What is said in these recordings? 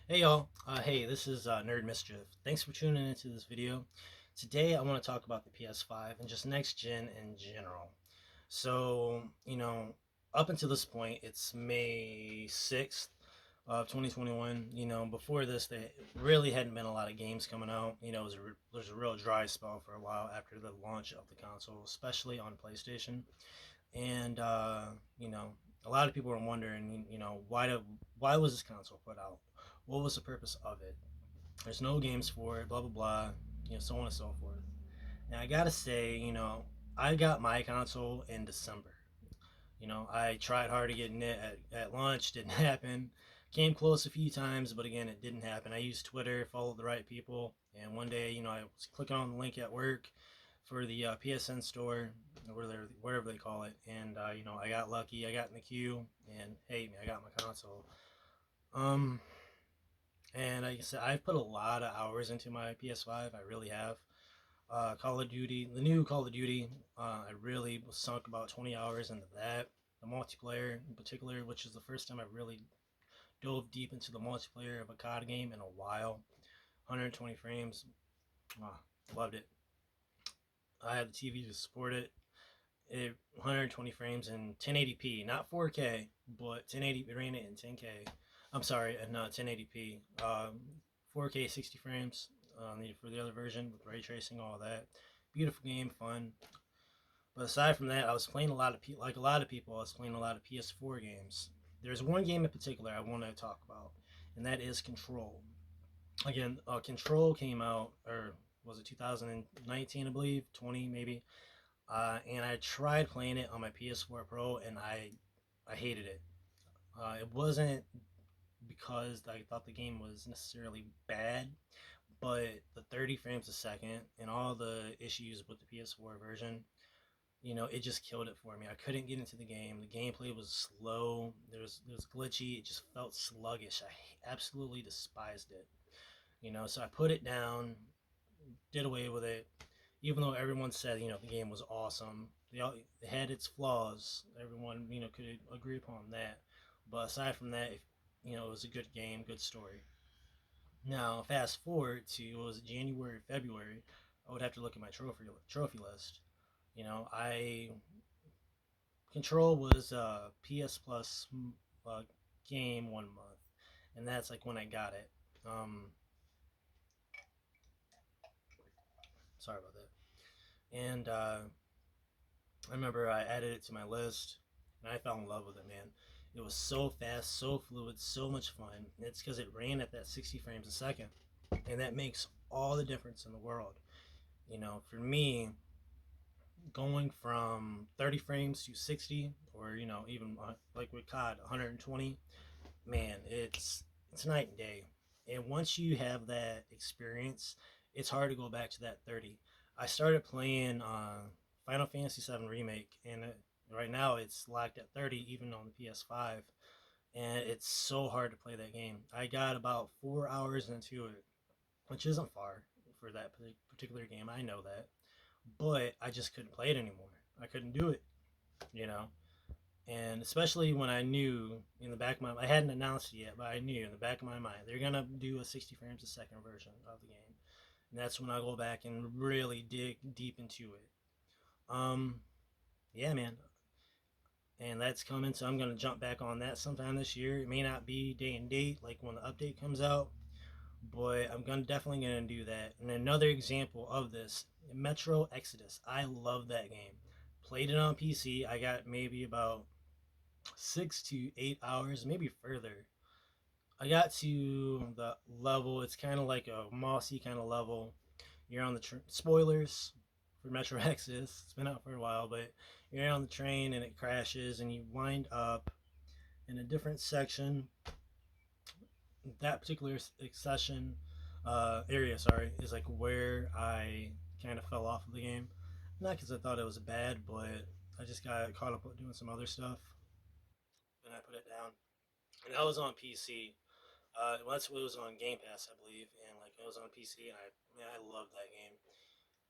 Hey y'all, hey, this is Nerd Mischief. Thanks for tuning into this video. Today I want to talk about the PS5 and just next gen in general. So, up until this point, it's May 6th of 2021. Before this, there really hadn't been a lot of games coming out. There's a real dry spell for a while after the launch of the console, especially on PlayStation. And, a lot of people are wondering, why was this console put out? What was the purpose of it? There's no games for it, blah blah blah, so on and so forth. And I gotta say, I got my console in December. I tried hard to get it at launch, didn't happen. Came close a few times, but again, it didn't happen. I used Twitter, followed the right people, and one day, I was clicking on the link at work for the PSN store, whatever they call it, and I got lucky. I got in the queue, and hey, I got my console. Um, and like I said, I've put a lot of hours into my PS5. I really have. Call of Duty, the new Call of Duty, I really sunk about 20 hours into that. The multiplayer in particular, which is the first time I really dove deep into the multiplayer of a COD game in a while. 120 frames, ah, loved it. I had the TV to support it. 120 frames in 1080p, not 4K, but 1080. It ran it in 10K. I'm sorry, not 1080p. 4K 60 frames needed for the other version with ray tracing, all that. Beautiful game, fun. But aside from that, I was playing a lot of like a lot of people. I was playing a lot of PS4 games. There's one game in particular I want to talk about, and that is Control. Again, Control came out, or was it 2019, I believe, 20 maybe. And I tried playing it on my PS4 Pro, and I hated it. It wasn't because I thought the game was necessarily bad, but the 30 frames a second and all the issues with the PS4 version, it just killed it for me. I couldn't get into the game. The gameplay was slow. There was glitchy. It just felt sluggish. I absolutely despised it. So I put it down, did away with it. Even though everyone said the game was awesome, it had its flaws. Everyone could agree upon that. But aside from that, it was a good game, good story. Now fast forward to what was it, January, February. I would have to look at my trophy list. I Control was PS Plus game 1 month, and that's like when I got it. Um, Sorry about that. And I remember I added it to my list, and I fell in love with it, man. It was so fast, so fluid, so much fun. And it's because it ran at that 60 frames a second, and that makes all the difference in the world. For me, going from 30 frames to 60, or even like with COD 120, man, it's night and day. And once you have that experience, it's hard to go back to that 30. I started playing Final Fantasy VII Remake, and right now it's locked at 30, even on the PS5. And it's so hard to play that game. I got about 4 hours into it, which isn't far for that particular game. I know that, but I just couldn't play it anymore. I couldn't do it, you know. And especially when I knew in the back of my, I hadn't announced it yet, but I knew in the back of my mind they're gonna do a 60 frames a second version of the game, and that's when I go back and really dig deep into it. Um, yeah, man, and that's coming, so I'm gonna jump back on that sometime this year. It may not be day and date like when the update comes out, but I'm gonna definitely gonna do that. And another example of this, Metro Exodus. I love that game. Played it on PC. I got maybe about 6 to 8 hours, maybe further. I got to the level. It's kind of like a mossy kind of level. You're on the spoilers for Metro Exodus. It's been out for a while, but you're on the train and it crashes, and you wind up in a different section. That particular section area, sorry, is like where I kind of fell off of the game. Not because I thought it was bad, but I just got caught up doing some other stuff, and I put it down. And I was on PC. Once it was on Game Pass, I believe, and like it was on PC, and I loved that game.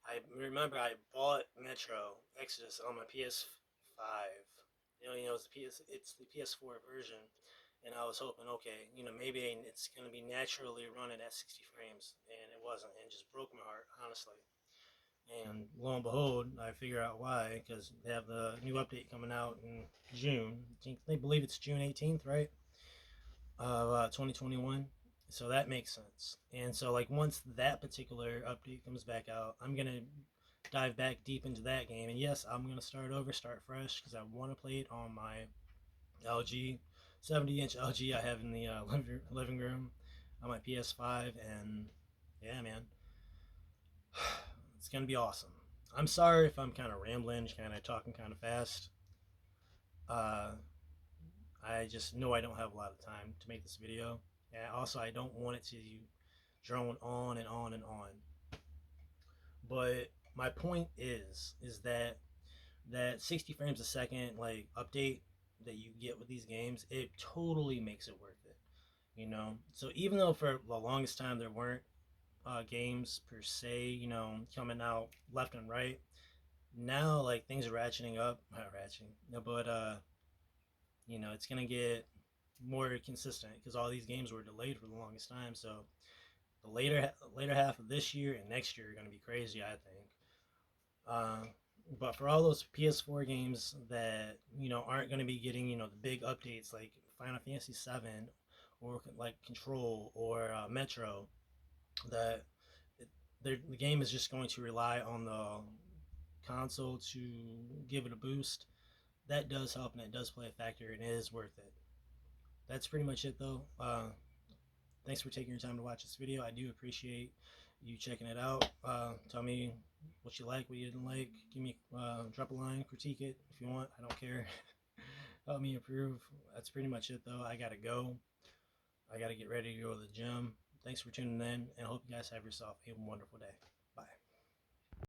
I remember I bought Metro Exodus on my PS5. It's the PS4 version, and I was hoping, okay, maybe it's gonna be naturally running at 60 frames, and it wasn't, and it just broke my heart, honestly. And lo and behold, I figure out why, because they have the new update coming out in June. They believe it's June 18th, right? Of 2021. So that makes sense. And so, like, once that particular update comes back out, I'm going to dive back deep into that game. And yes, I'm going to start over, start fresh, because I want to play it on my LG, 70-inch LG I have in the living room on my PS5. And yeah, man, it's going to be awesome. I'm sorry if I'm kind of rambling, kind of talking kind of fast. Uh, I just know I don't have a lot of time to make this video. And also, I don't want it to drone on and on and on. But my point is that 60 frames a second like update that you get with these games, it totally makes it worth it. So even though for the longest time there weren't games per se, coming out left and right, now like things are ratcheting up, not ratcheting, no, but it's gonna get more consistent because all these games were delayed for the longest time. So the later half of this year and next year are gonna be crazy, I think. Uh, but for all those PS4 games that aren't going to be getting the big updates like Final Fantasy VII or like Control or Metro, that the game is just going to rely on the console to give it a boost. That does help and it does play a factor and it is worth it. That's pretty much it though. Thanks for taking your time to watch this video. I do appreciate you checking it out. Tell me what you like, what you didn't like. Give me drop a line, critique it if you want. I don't care. Help me improve. That's pretty much it though. I gotta go. I gotta get ready to go to the gym. Thanks for tuning in, and I hope you guys have yourself a wonderful day. Bye.